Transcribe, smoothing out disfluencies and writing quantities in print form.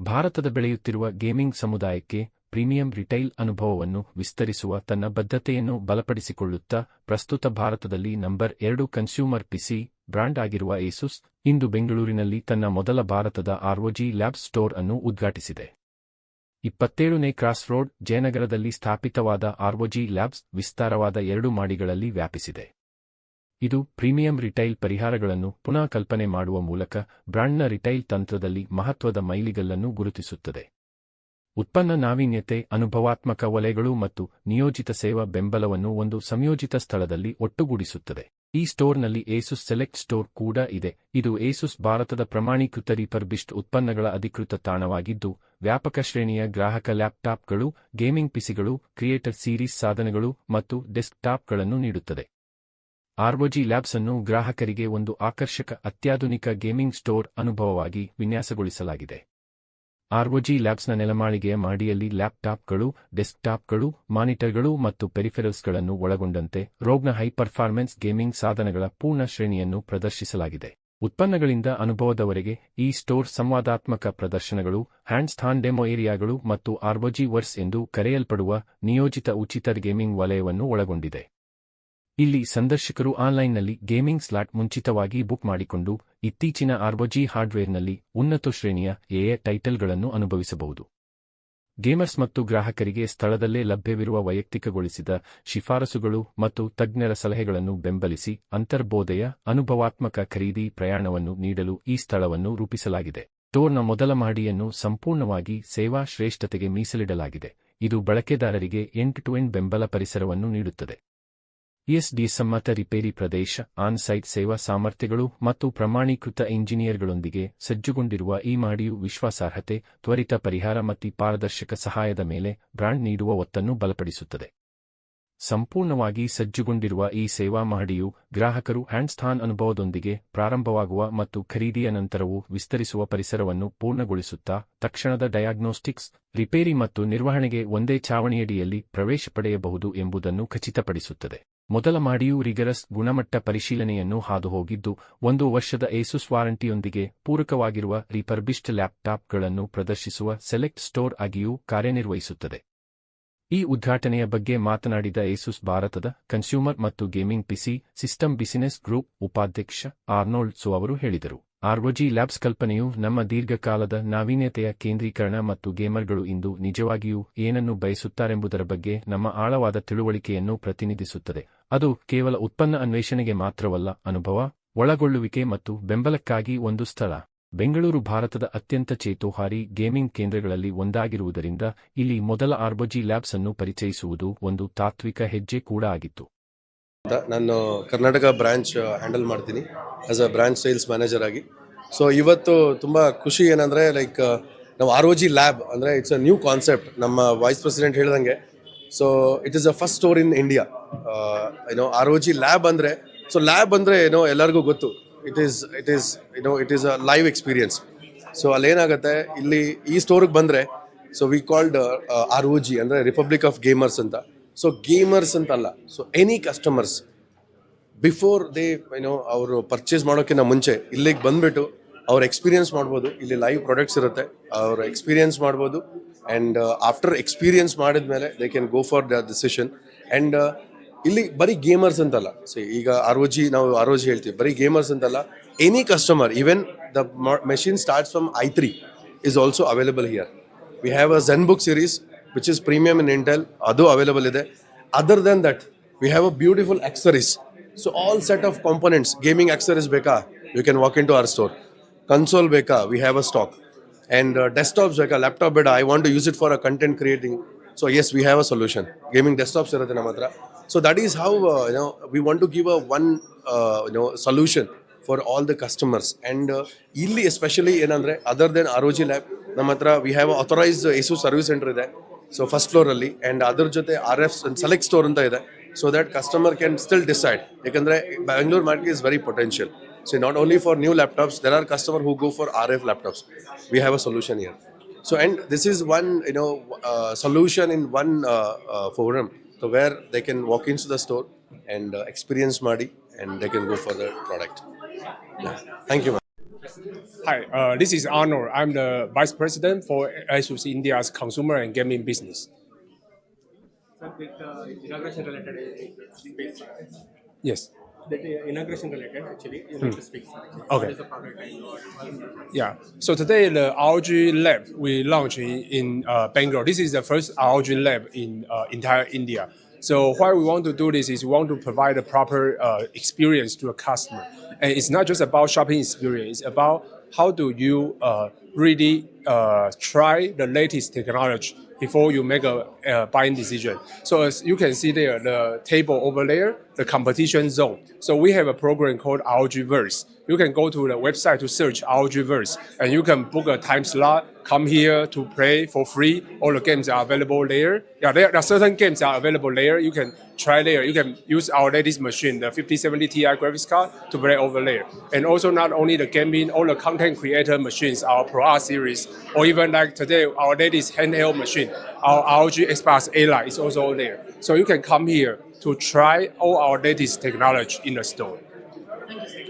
ಭಾರತದ ಬೆಳೆಯುತ್ತಿರುವ ಗೇಮಿಂಗ್ ಸಮುದಾಯಕ್ಕೆ ಪ್ರೀಮಿಯಂ ರಿಟೈಲ್ ಅನುಭವವನ್ನು ವಿಸ್ತರಿಸುವ ತನ್ನ ಬದ್ಧತೆಯನ್ನು ಬಲಪಡಿಸಿಕೊಳ್ಳುತ್ತಾ ಪ್ರಸ್ತುತ ಭಾರತದಲ್ಲಿ ನಂಬರ್ 2 ಕನ್ಸ್ಯೂಮರ್ ಪಿಸಿ ಬ್ರಾಂಡ್ ಆಗಿರುವ ಏಸುಸ್ ಇಂದು ಬೆಂಗಳೂರಿನಲ್ಲಿ ತನ್ನ ಮೊದಲ ಭಾರತದ ಆರ್ಒಜಿ ಲ್ಯಾಬ್ಸ್ ಸ್ಟೋರ್ ಅನ್ನು ಉದ್ಘಾಟಿಸಿದೆ. 27ನೇ ಕ್ರಾಸ್ ರೋಡ್ ಜಯನಗರದಲ್ಲಿ ಸ್ಥಾಪಿತವಾದ ಆರ್ಒಜಿ ಲ್ಯಾಬ್ಸ್ ವಿಸ್ತಾರವಾದ 2 ಮಹಡಿಗಳಲ್ಲಿ ವ್ಯಾಪಿಸಿದೆ. ಇದು ಪ್ರೀಮಿಯಂ ರಿಟೈಲ್ ಪರಿಹಾರಗಳನ್ನು ಪುನಃ ಕಲ್ಪನೆ ಮಾಡುವ ಮೂಲಕ ಬ್ರಾಂಡ್ನ ರಿಟೈಲ್ ತಂತ್ರದಲ್ಲಿ ಮಹತ್ವದ ಮೈಲಿಗಲ್ಲನ್ನು ಗುರುತಿಸುತ್ತದೆ. ಉತ್ಪನ್ನ ನಾವೀನ್ಯತೆ, ಅನುಭವಾತ್ಮಕ ವಲಯಗಳು ಮತ್ತು ನಿಯೋಜಿತ ಸೇವಾ ಬೆಂಬಲವನ್ನು ಒಂದು ಸಂಯೋಜಿತ ಸ್ಥಳದಲ್ಲಿ ಒಟ್ಟುಗೂಡಿಸುತ್ತದೆ. ಈ ಸ್ಟೋರ್ನಲ್ಲಿ ಏಸುಸ್ ಸೆಲೆಕ್ಟ್ ಸ್ಟೋರ್ ಕೂಡ ಇದೆ. ಇದು ಏಸುಸ್ ಭಾರತದ ಪ್ರಮಾಣೀಕೃತ ರಿಫರ್ಬಿಶ್ಡ್ ಉತ್ಪನ್ನಗಳ ಅಧಿಕೃತ ತಾಣವಾಗಿದ್ದು, ವ್ಯಾಪಕ ಶ್ರೇಣಿಯ ಗ್ರಾಹಕ ಲ್ಯಾಪ್ಟಾಪ್ಗಳು, ಗೇಮಿಂಗ್ ಪಿಸಿಗಳು, ಕ್ರಿಯೇಟರ್ ಸೀರೀಸ್ ಸಾಧನಗಳು ಮತ್ತು ಡೆಸ್ಕ್ಟಾಪ್ಗಳನ್ನು ನೀಡುತ್ತದೆ. ಆರ್ಒಜಿ ಲ್ಯಾಬ್ಸ್ ಅನ್ನು ಗ್ರಾಹಕರಿಗೆ ಒಂದು ಆಕರ್ಷಕ ಅತ್ಯಾಧುನಿಕ ಗೇಮಿಂಗ್ ಸ್ಟೋರ್ ಅನುಭವವಾಗಿ ವಿನ್ಯಾಸಗೊಳಿಸಲಾಗಿದೆ. ಆರ್ಒಜಿ ಲ್ಯಾಬ್ಸ್ನ ನೆಲಮಾಳಿಗೆಯ ಮಹಡಿಯಲ್ಲಿ ಲ್ಯಾಪ್ಟಾಪ್ಗಳು, ಡೆಸ್ಕ್ಟಾಪ್ಗಳು, ಮಾನಿಟರ್ಗಳು ಮತ್ತು ಪೆರಿಫೆರಲ್ಸ್ಗಳನ್ನು ಒಳಗೊಂಡಂತೆ ರೋಗ್ನ ಹೈ ಪರ್ಫಾರ್ಮೆನ್ಸ್ ಗೇಮಿಂಗ್ ಸಾಧನಗಳ ಪೂರ್ಣ ಶ್ರೇಣಿಯನ್ನು ಪ್ರದರ್ಶಿಸಲಾಗಿದೆ. ಉತ್ಪನ್ನಗಳಿಂದ ಅನುಭವದವರೆಗೆ ಈ ಸ್ಟೋರ್ ಸಂವಾದಾತ್ಮಕ ಪ್ರದರ್ಶನಗಳು, ಹ್ಯಾಂಡ್ಸ್ ಆನ್ ಡೆಮೊ ಏರಿಯಾಗಳು ಮತ್ತು ಆರ್ಒಜಿ ವರ್ಸ್ ಎಂದು ಕರೆಯಲ್ಪಡುವ ನಿಯೋಜಿತ ಉಚಿತ ಗೇಮಿಂಗ್ ವಲಯವನ್ನು ಒಳಗೊಂಡಿದೆ. ಇಲ್ಲಿ ಸಂದರ್ಶಕರು ಆನ್ಲೈನ್ನಲ್ಲಿ ಗೇಮಿಂಗ್ ಸ್ಲಾಟ್ ಮುಂಚಿತವಾಗಿ ಬುಕ್ ಮಾಡಿಕೊಂಡು ಇತ್ತೀಚಿನ ಆರ್ಒಜಿ ಹಾರ್ಡ್ವೇರ್ನಲ್ಲಿ ಉನ್ನತ ಶ್ರೇಣಿಯ ಎಎ ಟೈಟಲ್ಗಳನ್ನು ಅನುಭವಿಸಬಹುದು. ಗೇಮರ್ಸ್ ಮತ್ತು ಗ್ರಾಹಕರಿಗೆ ಸ್ಥಳದಲ್ಲೇ ಲಭ್ಯವಿರುವ ವೈಯಕ್ತಿಕಗೊಳಿಸಿದ ಶಿಫಾರಸುಗಳು ಮತ್ತು ತಜ್ಞರ ಸಲಹೆಗಳನ್ನು ಬೆಂಬಲಿಸಿ ಅಂತರ್ಬೋಧೆಯ ಅನುಭವಾತ್ಮಕ ಖರೀದಿ ಪ್ರಯಾಣವನ್ನು ನೀಡಲು ಈ ಸ್ಥಳವನ್ನು ರೂಪಿಸಲಾಗಿದೆ. ಸ್ಟೋರ್ನ ಮೊದಲ ಮಹಡಿಯನ್ನು ಸಂಪೂರ್ಣವಾಗಿ ಸೇವಾ ಶ್ರೇಷ್ಠತೆಗೆ ಮೀಸಲಿಡಲಾಗಿದೆ. ಇದು ಬಳಕೆದಾರರಿಗೆ ಎಂಡ್-ಟು-ಎಂಡ್ ಬೆಂಬಲ ಪರಿಸರವನ್ನು ನೀಡುತ್ತದೆ. ಸಮ್ಮತ ರಿಪೇರಿ ಪ್ರದೇಶ, ಆನ್-ಸೈಟ್ ಸೇವಾ ಸಾಮರ್ಥ್ಯಗಳು ಮತ್ತು ಪ್ರಮಾಣೀಕೃತ ಇಂಜಿನಿಯರ್ಗಳೊಂದಿಗೆ ಸಜ್ಜುಗೊಂಡಿರುವ ಈ ಮಹಡಿಯು ವಿಶ್ವಾಸಾರ್ಹತೆ, ತ್ವರಿತ ಪರಿಹಾರ ಮತ್ತು ಪಾರದರ್ಶಕ ಸಹಾಯದ ಮೇಲೆ ಬ್ರಾಂಡ್ ನೀಡುವ ಒತ್ತನ್ನು ಬಲಪಡಿಸುತ್ತದೆ. ಸಂಪೂರ್ಣವಾಗಿ ಸಜ್ಜುಗೊಂಡಿರುವ ಈ ಸೇವಾ ಮಹಡಿಯು ಗ್ರಾಹಕರು ಹ್ಯಾಂಡ್ಸ್ ಆನ್ ಅನುಭವದೊಂದಿಗೆ ಪ್ರಾರಂಭವಾಗುವ ಮತ್ತು ಖರೀದಿಯ ನಂತರವೂ ವಿಸ್ತರಿಸುವ ಪರಿಸರವನ್ನು ಪೂರ್ಣಗೊಳಿಸುತ್ತಾ ತಕ್ಷಣದ ಡಯಾಗ್ನೋಸ್ಟಿಕ್ಸ್, ರಿಪೇರಿ ಮತ್ತು ನಿರ್ವಹಣೆಗೆ ಒಂದೇ ಛಾವಣಿಯಡಿಯಲ್ಲಿ ಪ್ರವೇಶ ಪಡೆಯಬಹುದು ಎಂಬುದನ್ನು ಖಚಿತಪಡಿಸುತ್ತದೆ. ಮೊದಲ ಮಹಡಿಯು ರಿಗರಸ್ ಗುಣಮಟ್ಟ ಪರಿಶೀಲನೆಯನ್ನು ಹಾದುಹೋಗಿದ್ದು, 1 ವರ್ಷದ ಏಸುಸ್ ವಾರಂಟಿಯೊಂದಿಗೆ ಪೂರಕವಾಗಿರುವ ರಿಫರ್ಬಿಶ್ಡ್ ಲ್ಯಾಪ್ಟಾಪ್ಗಳನ್ನು ಪ್ರದರ್ಶಿಸುವ ಸೆಲೆಕ್ಟ್ ಸ್ಟೋರ್ ಆಗಿಯೂ ಕಾರ್ಯನಿರ್ವಹಿಸುತ್ತದೆ. ಈ ಉದ್ಘಾಟನೆಯ ಬಗ್ಗೆ ಮಾತನಾಡಿದ ಏಸುಸ್ ಭಾರತದ ಕನ್ಸ್ಯೂಮರ್ ಮತ್ತು gaming PC system business group ಉಪಾಧ್ಯಕ್ಷ ಆರ್ನೋಲ್ಡ್ ಸು ಅವರು ಹೇಳಿದರು. ಆರ್ಒಜಿ ಲ್ಯಾಬ್ಸ್ ಕಲ್ಪನೆಯು ನಮ್ಮ ದೀರ್ಘಕಾಲದ ನಾವೀನ್ಯತೆಯ ಕೇಂದ್ರೀಕರಣ ಮತ್ತು ಗೇಮರ್ಗಳು ಇಂದು ನಿಜವಾಗಿಯೂ ಏನನ್ನು ಬಯಸುತ್ತಾರೆಂಬುದರ ಬಗ್ಗೆ ನಮ್ಮ ಆಳವಾದ ತಿಳುವಳಿಕೆಯನ್ನು ಪ್ರತಿನಿಧಿಸುತ್ತದೆ. ಅದು ಕೇವಲ ಉತ್ಪನ್ನ ಅನ್ವೇಷಣೆಗೆ ಮಾತ್ರವಲ್ಲ, ಅನುಭವ, ಒಳಗೊಳ್ಳುವಿಕೆ ಮತ್ತು ಬೆಂಬಲಕ್ಕಾಗಿ ಒಂದು ಸ್ಥಳ. ಬೆಂಗಳೂರು ಭಾರತದ ಅತ್ಯಂತ ಚೇತೋಹಾರಿ ಗೇಮಿಂಗ್ ಕೇಂದ್ರಗಳಲ್ಲಿ ಒಂದಾಗಿರುವುದರಿಂದ ಇಲ್ಲಿ ಮೊದಲ ಆರ್ಒಜಿ ಲ್ಯಾಬ್ಸ್ ಅನ್ನು ಪರಿಚಯಿಸುವುದು ಒಂದು ತಾತ್ವಿಕ ಹೆಜ್ಜೆ ಕೂಡ ಆಗಿತ್ತು. ನಾನು ಕರ್ನಾಟಕ ಬ್ರಾಂಚ್ ಹ್ಯಾಂಡಲ್ ಮಾಡ್ತೀನಿ as a branch sales manager ಆಗಿ. ಸೊ ಇವತ್ತು ತುಂಬ ಖುಷಿ ಏನಂದರೆ ನಾವು ಆರ್ಒಜಿ ಲ್ಯಾಬ್ ಅಂದರೆ ಇಟ್ಸ್ ಅ ನ್ಯೂ ಕಾನ್ಸೆಪ್ಟ್. ನಮ್ಮ ವೈಸ್ ಪ್ರೆಸಿಡೆಂಟ್ ಹೇಳ್ದಂಗೆ so it is a first store in India. ROG lab ಅಂದರೆ ಲ್ಯಾಬ್ ಅಂದರೆ ಎಲ್ಲರಿಗೂ ಗೊತ್ತು. It is a live experience. So ಅಲ್ಲೇನಾಗುತ್ತೆ, ಇಲ್ಲಿ ಈ ಸ್ಟೋರಿಗೆ ಬಂದರೆ ವಿ ಕಾಲ್ಡ್ ಆರ್ಒಜಿ ಅಂದರೆ ರಿಪಬ್ಲಿಕ್ ಆಫ್ ಗೇಮರ್ಸ್ ಅಂತ. ಸೊ ಗೇಮರ್ಸ್ ಅಂತಲ್ಲ, ಸೊ ಎನಿ ಕಸ್ಟಮರ್ಸ್ ಬಿಫೋರ್ ಅವರು ಪರ್ಚೇಸ್ ಮಾಡೋಕ್ಕಿಂತ ಮುಂಚೆ ಇಲ್ಲಿಗೆ ಬಂದುಬಿಟ್ಟು ಅವ್ರ ಎಕ್ಸ್ಪೀರಿಯನ್ಸ್ ಮಾಡ್ಬೋದು. ಇಲ್ಲಿ ಲೈವ್ ಪ್ರಾಡಕ್ಟ್ಸ್ ಇರುತ್ತೆ, ಅವ್ರ ಎಕ್ಸ್ಪೀರಿಯನ್ಸ್ ಮಾಡ್ಬೋದು. ಆ್ಯಂಡ್ ಆಫ್ಟರ್ ಎಕ್ಸ್ಪೀರಿಯನ್ಸ್ ಮಾಡಿದ್ಮೇಲೆ they can go for the decision. And ಇಲ್ಲಿ ಬರೀ ಗೇಮರ್ಸ್ ಅಂತಲ್ಲ, ಸೊ ಈಗ ನಾವು ಆರ್ಒಜಿ ಹೇಳ್ತೀವಿ, ಬರೀ ಗೇಮರ್ಸ್ ಅಂತಲ್ಲ, any customer, even the machine starts from i3 is also available here. We have a ZenBook series which is premium in Intel, ಅದು available ಇದೆ. Other than that we have a beautiful accessories. So all set of components, gaming accessories ಬೇಕಾ, you can walk in to our store. Console ಬೇಕಾ, we have a stock. And desktops ಬೇಕಾ, laptop ಬೇಡ, I want to use it for a content creating, so yes we have a solution. Gaming desktops ಇರುತ್ತೆ ನಮ್ಮ ಹತ್ರ. So that is how we want to give a one solution for all the customers. And ಇಲ್ಲಿ especially ಏನಂದರೆ other than ROG lab ನಮ್ಮ ಹತ್ರ we have authorised Asus service centre ಇದೆ, so first ಫ್ಲೋರಲ್ಲಿ. And ಅದ್ರ ಜೊತೆ RF ಸೆಲೆಕ್ಟ್ ಸ್ಟೋರ್ ಅಂತ ಇದೆ, so that customer can still decide. ಯಾಕಂದರೆ Bangalore market is very potential. So not only for new laptops, there are customer who go for RF laptops. V have a solution here. So and this is one solution in one forum, so where they can walk into the store and experience Madi, and they can go for the product. Yeah. Thank you, ma'am. Hi, this is Arnold. I'm the Vice President for ASUS India's consumer and gaming business. Sir, with inauguration related space. Yes. That inauguration related actually, you need to speak. Sir, actually. Okay. What is the product and what? Yeah. So today the ROG Lab we launched in Bangalore. This is the first ROG Lab in entire India. So why we want to do this is we want to provide a proper experience to a customer, and it's not just about shopping experience. It's about how do you really try the latest technology before you make a buying decision. So as you can see there, the table over there, the competition zone. So we have a program called ROG Verse. You can go to the website to search ROG Verse, and you can book a time slot, come here to play for free. All the games are available there. Yeah, there are certain games are available there. You can try there. You can use our latest machine, the 5070 Ti graphics card, to play over there. And also not only the gaming, all the content creator machines, our Pro R series, or even like today, our latest handheld machine, our ROG Xbox A Lite is also there. So you can come here to try all our latest technology in the store. Thank you, sir.